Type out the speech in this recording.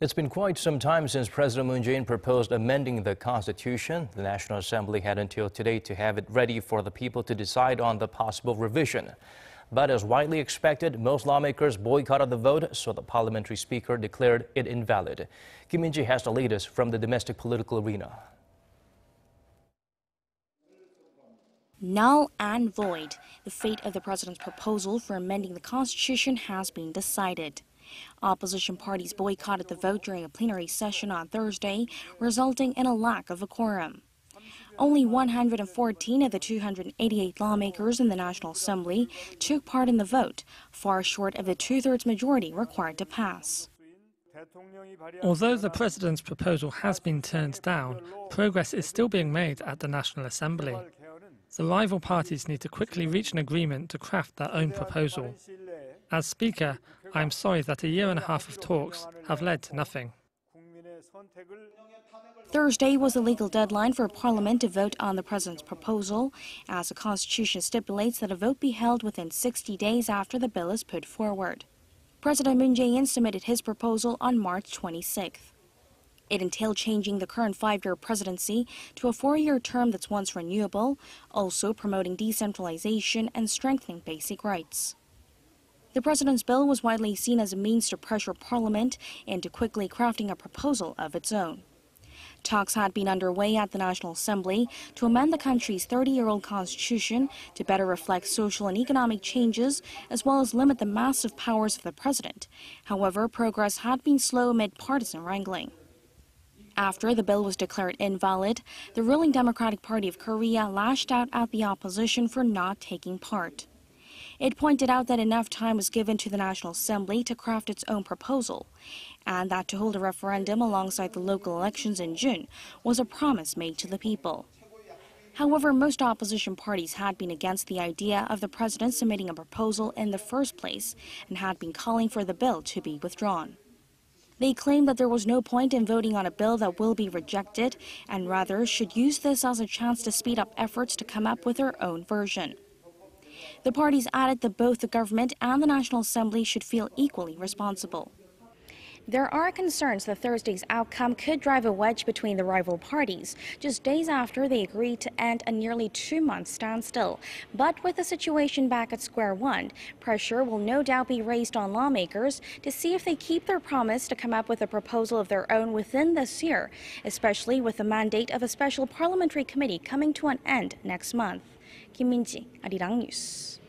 It's been quite some time since President Moon Jae-in proposed amending the Constitution. The National Assembly had until today to have it ready for the people to decide on the possible revision. But as widely expected, most lawmakers boycotted the vote, so the parliamentary speaker declared it invalid. Kim Min-ji has the latest from the domestic political arena. Null and void. The fate of the president's proposal for amending the Constitution has been decided. Opposition parties boycotted the vote during a plenary session on Thursday, resulting in a lack of a quorum. Only 114 of the 288 lawmakers in the National Assembly took part in the vote, far short of the two-thirds majority required to pass. Although the president's proposal has been turned down, progress is still being made at the National Assembly. The rival parties need to quickly reach an agreement to craft their own proposal. As Speaker, I am sorry that a year and a half of talks have led to nothing. Thursday was the legal deadline for Parliament to vote on the president's proposal, as the Constitution stipulates that a vote be held within 60 days after the bill is put forward. President Moon Jae-in submitted his proposal on March 26th. It entailed changing the current 5-year presidency to a 4-year term that's once renewable, also promoting decentralization and strengthening basic rights. The president's bill was widely seen as a means to pressure Parliament into quickly crafting a proposal of its own. Talks had been underway at the National Assembly to amend the country's 30-year-old constitution to better reflect social and economic changes, as well as limit the massive powers of the president. However, progress had been slow amid partisan wrangling. After the bill was declared invalid, the ruling Democratic Party of Korea lashed out at the opposition for not taking part. It pointed out that enough time was given to the National Assembly to craft its own proposal, and that to hold a referendum alongside the local elections in June was a promise made to the people. However, most opposition parties had been against the idea of the president submitting a proposal in the first place and had been calling for the bill to be withdrawn. They claimed that there was no point in voting on a bill that will be rejected, and rather should use this as a chance to speed up efforts to come up with their own version. The parties added that both the government and the National Assembly should feel equally responsible. There are concerns that Thursday's outcome could drive a wedge between the rival parties, just days after they agreed to end a nearly 2-month standstill. But with the situation back at square one, pressure will no doubt be raised on lawmakers to see if they keep their promise to come up with a proposal of their own within this year, especially with the mandate of a special parliamentary committee coming to an end next month. Kim Min-ji, Arirang News.